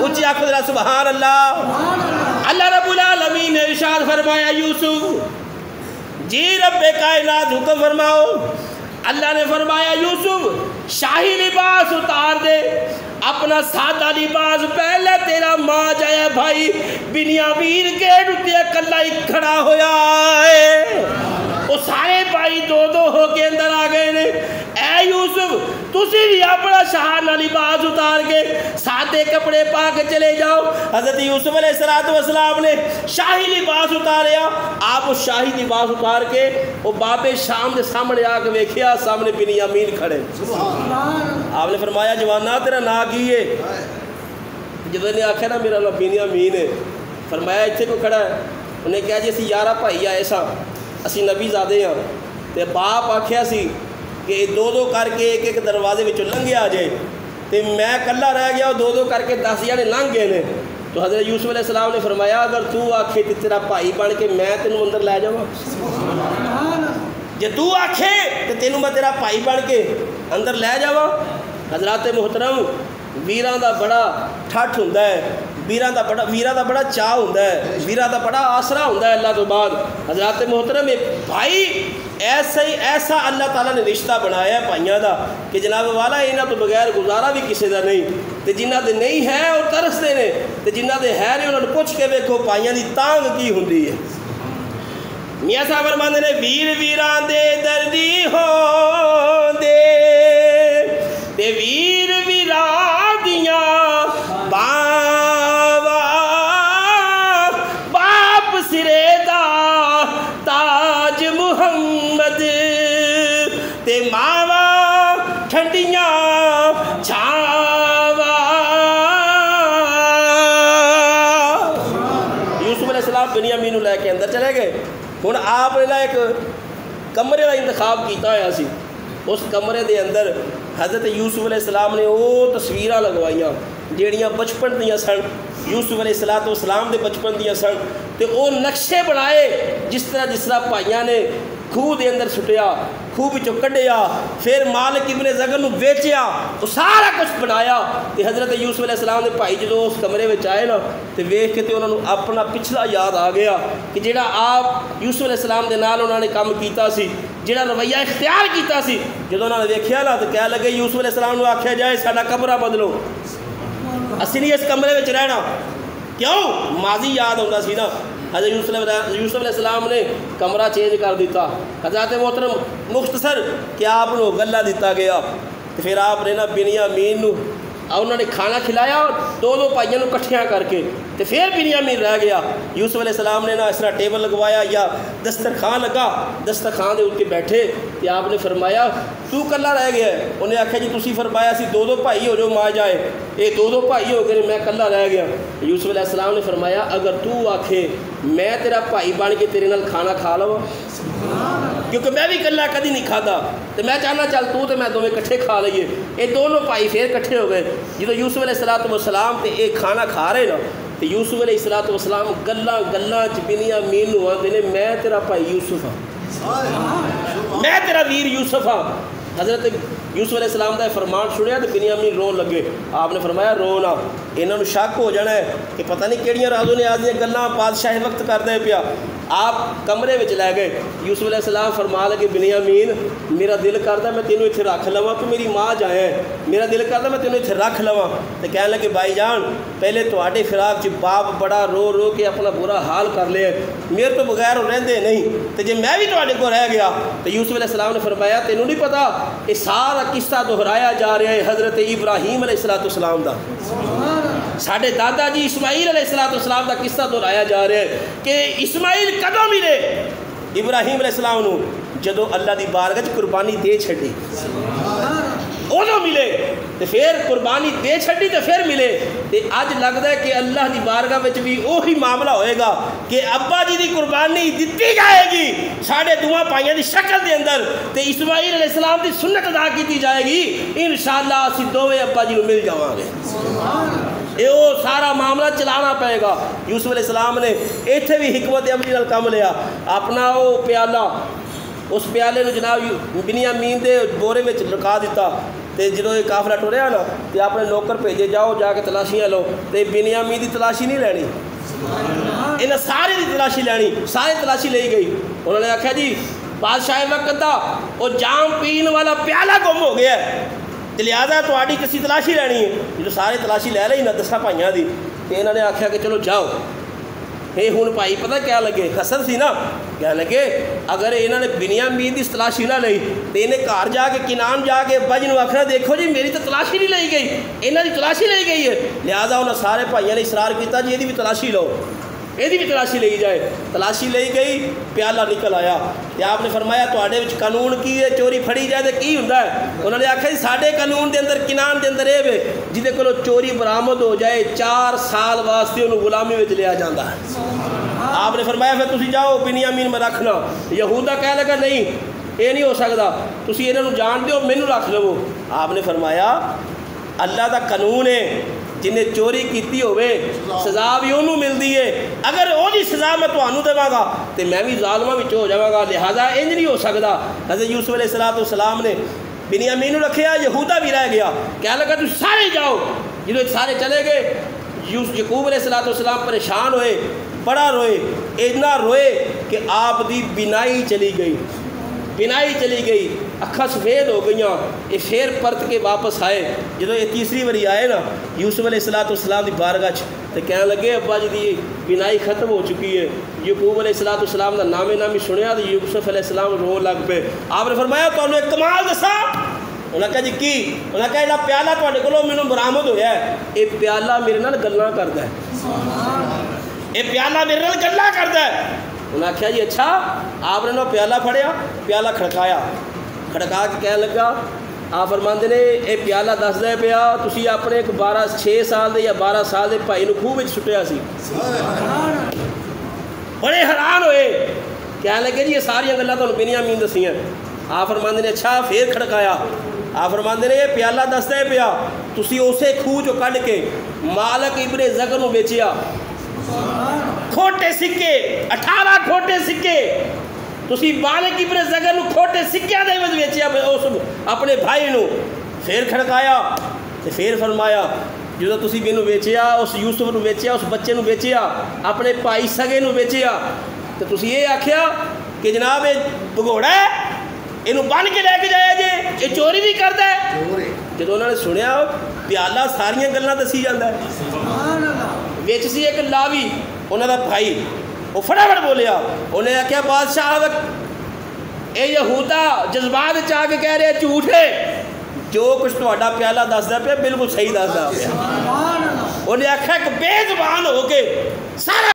اچھی آنکھوں ذرا سبحان اللہ۔ اللہ رب العالمین نے ارشاد فرمایا یوسف جی رب کائنات حکم فرماؤ۔ اللہ نے فرمایا یوسف شاہی لباس اتار دے، اپنا سادہ لباس پہلے تیرا ماں جایا بھائی بنیامین گیٹ اتے کلا ہی کھڑا ہویا ہے۔ وہ سارے بھائی دو دو ہو کے اندر آ گئے نے۔ اے یوسف تسی بھی اپنا شاہانہ لباس اتار کے سادے کپڑے پا کے چلے جاؤ۔ حضرت یوسف علیہ السلام نے شاہی لباس اتاریا۔ آپ اس شاہی لباس اتار کے وہ باب شام کے سامنے آ کے ویکھیا، سامنے بنیامین کھڑے۔ آپ نے فرمایا جوانا تیرا نا کی ہے؟ جدو نے آخیا نا میرا نام بنیامین ہے، فرمایا اتنے کو کھڑا ہے؟ انہیں کہا جی اسی 11 بھائی آئے سا، اسی نبی زادے ہاں، تے باپ آکھیا سی کہ دو دو کر کے ایک ایک دروازے وچوں لنگے آ جائے، تے میں کلا رہ گیا، دو دو کر کے 10 جنے لنگ گئے نے۔ تو حضرت یوسف علیہ السلام نے فرمایا اگر تو آکھے تے تیرا بھائی بن کے میں تینوں اندر لے جاواں، جے تو آکھے تے تینوں میں تیرا بھائی بن کے اندر لے جاواں۔ حضرات محترم ویراں دا بڑا ٹھٹ ہوندا ہے، ویراں دا بڑا چاہ ہوندا ہے، ویراں دا بڑا آسرا ہوندا ہے اللہ تو بعد۔ حضرات محترم بھائی ایسا اللہ تعالیٰ نے رشتہ بنایا ہے بھائیاں دا کہ جناب والا انہاں تو بغیر گزارا بھی کسی دا نہیں، تے جنہاں دے نہیں ہے وہ ترستے نے، تے جنہاں دے ہے نے انہاں نے پوچھ کے ویکھو بھائیاں دی تانگ کی ہوندی ہے۔ میاں صاحب فرماندے نے ویر ویراں دے دردی ہون دے تے ویر ویراں دیاں باواں باپ سرے دا تاج محمد تے ماواں ٹھنڈیاں چھاواں۔ یوسف علیہ السلام بنیامین نوں لے کے اندر چلے گئے۔ ہن آپ نے ایک کمرے کا انتخاب کیتا ہوا سی، اس کمرے دے اندر حضرت یوسف علیہ السلام نے وہ تصویراں لگوائیاں جیڑیاں بچپن دیاں سن، یوسف علیہ السلام دے بچپن دیاں سن، تے وہ نقشے بنائے جس طرح بھائیاں نے خوہ دے اندر سٹیا، خوہ وچوں کڈیا، پھر مالک ابن زغر نوں بیچیا، وہ سارا کچھ بنایا۔ تے حضرت یوسف علیہ السلام دے بھائی جدوں اس کمرے وچ آئے نا تے ویکھ کے تے انہاں نوں اپنا پچھلا یاد آ گیا کہ جڑا آپ یوسف علیہ السلام دے نال انہاں نے کام کیتا سی، جڑا رویہ اختیار کیتا سی، جدوں انہاں نے ویکھیا نا تے کہہ لگے یوسف علیہ السلام نوں آکھیا جائے ساڈا کمرہ بدلو، اسی نہیں اس کمرے وچ رہنا۔ کیوں؟ ماضی یاد ہوندا سی نا۔ حضرت یوسف علیہ السلام نے کمرہ چینج کر دیتا۔ حضرت محترم مختصر کہ آپ کو گلہ دیتا گیا، پھر آپ نے نا بنیامین نوں انہوں نے کھانا کھلایا دو دو بھائیوں کو کٹھیاں کر کے، تو پھر بنیامین رہ گیا۔ یوسف علیہ السلام نے نا اس طرح ٹیبل لگوایا یا دسترخوان لگا، دسترخوان دے اوپر بیٹھے کہ آپ نے فرمایا تو کلا رہ گیا ہے؟ انہیں آخیا جی تسی فرمایا سی دو دو بھائی ہو جو ماں جائے، یہ دو دو بھائی ہو گئے میں کلا رہ گیا۔ یوسف علیہ السلام نے فرمایا اگر تو آکھے میں تیرا بھائی بن کے تیرے نال کھانا کھا لواں، کیونکہ میں بھی کلا کدی نہیں کھادا، تو میں چاہنا چل تو تے میں دونوں کٹھے کھا لئیے۔ یہ دونوں بھائی پھر کٹھے ہو گئے۔ جدو یوسف علیہ السلام تے ایک کھانا کھا رہے نا، تو یوسف علیہ السلام گلاں بنیامین نوں آندے نے میں تیرا بھائی یوسف ہاں، میں تیرا ویر یوسف ہاں۔ حضرت یوسف علیہ السلام کا فرمان سنیا تو بنیامین رون لگے۔ آپ نے فرمایا رو نہ، انہوں نے شک ہو جانا ہے کہ پتہ نہیں کیڑیاں رازوں نے آج دیا گلاں بادشاہ وقت کر دے پیا۔ آپ کمرے وچ لے گئے، یوسف علیہ السلام فرما لگے بنیامین میرا دل کرتا میں تینوں اتنے رکھ لواں، تو میری ماں جائے میرا دل کرتا میں تینوں اتنے رکھ لواں۔ تو کہنے لگے بھائی جان پہلے تواڈے فراق چ باپ بڑا رو رو کے اپنا برا حال کر لیا، میرے تو بغیر وہ رہندے نہیں، تو جے میں بھی تواڈے کو رہ گیا۔ تو یوسف علیہ السلام نے فرمایا تینوں نہیں پتا یہ سارا قصہ دہرایا جا رہا ہے حضرت ابراہیم علیہ السلام دا، ساڈے دادا جی اسماعیل علیہ السلام دا قصہ دہرایا جا رہا ہے کہ اسماعیل کدوں ملے ابراہیم علیہ السلام نو، جدو اللہ دی بارگاہ وچ قربانی دے چھڈی ادو ملے، تو پھر قربانی دے چھڈی تو پھر ملے۔ تو اج لگتا ہے کہ اللہ دی بارگاہ وچ بھی وہی معاملہ ہوئے گا کہ ابا جی دی قربانی دتی جائے گی ساڑھے دواں پائیاں دی شکل دے اندر، تو اسماعیل علیہ السلام دی سنت ادا کی جائے گی، انشاءاللہ اسی دوویں ابا جی نو مل جاواں گے۔ یہ وہ سارا معاملہ چلانا پائے گا۔ یوسف علیہ السلام نے ایتھے بھی حکمت عملی نال کام لیا، اپنا وہ پیالہ اس پیالے نو جناب بنیامین دے بورے وچ لکا دیتا، تے جدوں یہ قافلہ ٹریا نا تے اپنے نوکر بھیجے جاؤ جا کے تلاشیاں لو تے بنیامین دی تلاشی نہیں لینی انہیں سارے دی تلاشی لینی سارے تلاشی لئی گئی انہوں نے آکھا جی بادشاہ وقت دا وہ جام پین والا پیالہ گم ہو گیا ہے تے لہٰذا تہاڈی کسی تلاشی لینی ہے جدوں سارے تلاشی لے لئی نا 10 بھائیاں دی تے انہوں نے آکھا کہ چلو جاؤ یہ ہوں بھائی پتہ کیا لگے حسد سی نا کیا لگے اگر انہوں نے بنیامین دی تلاشی نہ لئی تو انہیں گھر جا کے کنان جا کے ابا جی نوں آکھنا دیکھو جی میری تو تلاشی نہیں لئی گئی انہوں دی تلاشی لئی گئی ہے لہٰذا انہوں سارے بھائیوں نے اصرار کیتا جی یہ بھی تلاشی لو یہ بھی تلاشی لئی جائے تلاشی لئی گئی پیالہ نکل آیا تے آپ نے فرمایا تواڈے وچ قانون کی ہے چوری پھڑی جائے تو کی ہوندا ہے انہوں نے آکھیا جی ساڈے قانون دے اندر کنان دے اندر اے وے جہدے کولوں چوری برآمد ہو جائے 4 سال واسطے انہوں غلامی وچ لیا جاندا ہے آپ نے فرمایا پھر تسی جاؤ بنیامین میں رکھنا یہودا کہہ لگا نہیں یہ نہیں ہو سکتا تسی انہاں نوں جان دیو مینوں رکھ لو آپ نے فرمایا اللہ دا قانون ہے جنہیں چوری کیتی ہوئے سزا بھی انہوں ملتی ہے اگر وہ دی سزا میں تانوں دواں گا تو میں بھی ظالماں وچ ہو جاواں گا لہٰذا انج نہیں ہو سکتا حضرت یوسف علیہ السلام نے بنیامین نوں رکھیا یہودا بھی رہ گیا کہہ لگا تسی سارے جاؤ جدوں سارے چلے گئے یعقوب علیہ السلام پریشان ہوئے بڑا روئے اتنا روئے کہ آپ دی بینائی چلی گئی اکھاں سفید ہو گئیاں یہ پھر پرت کے واپس آئے جدوں یہ تیسری باری آئے نا یوسف علیہ السلام دی بارگاہ تے کہنے لگے ابا جی دی بینائی ختم ہو چکی ہے یعقوب علیہ السلام دا نامی سنیا تو یوسف علیہ السلام رو لگ پے آپ نے فرمایا تانوں ایک کمال دساں انہوں نے کہا جی کی انہوں نے کہا جہاں پیالہ تواڈے کولوں مینوں برآمد ہویا ہے یہ پیالہ میرے نال گلاں کردا ہے یہ پیالہ میرے نال گلاں کردا ہے انہوں نے آکھیا جی اچھا آپ نے پیالہ پھڑیا پیالہ کھڑکایا کھڑکا کے کہنے لگا آپ فرماندے نے یہ پیالہ دسدا پیا تسی اپنے ایک 6 سال دے یا 12 سال دے بھائی نوں خوہ وچ سٹیا سی بڑے حیران ہوئے کہنے لگے جی یہ ساری گلاں تانوں بنیامین دسیاں آپ فرماندے نے اچھا پھر کھڑکایا آپ فرماندے نے یہ پیالہ دسدا پیا تسی اسے خوہ چوں کڈھ کے مالک ابن زگر نوں بیچیا کھوٹے سکے 18 کھوٹے سکے تسی مالک ابن زگر نوں کھوٹے سکیاں دے وچ بیچیا اس اپنے بھائی نوں پھر کھڑکایا تے پھر فرمایا جدوں تسی مینوں بیچیا اس یوسف نوں بیچیا اس بچے نوں بیچیا اپنے بھائی سگے نوں بیچیا تے تسی یہ آکھیا کہ جناب یہ بگوڑا ہے یہ بن کے لے کے جایا جے یہ چوری بھی کردا ہے جدوں انہوں نے سنیا پیالہ ساریاں گلاں دسی جاندا ہے وچ سی ایک لاوی انہاں دا بھائی وہ فٹافٹ بولیا انہیں آکھیا بادشاہ اے یہودا جذبات وچ آ کے کہہ رہے جھوٹ ہے جو کچھ تہاڈا پیالہ دسدا پیا بالکل صحیح دسدا پیا انہیں آکھیا کہ بے زبان ہو کے سارا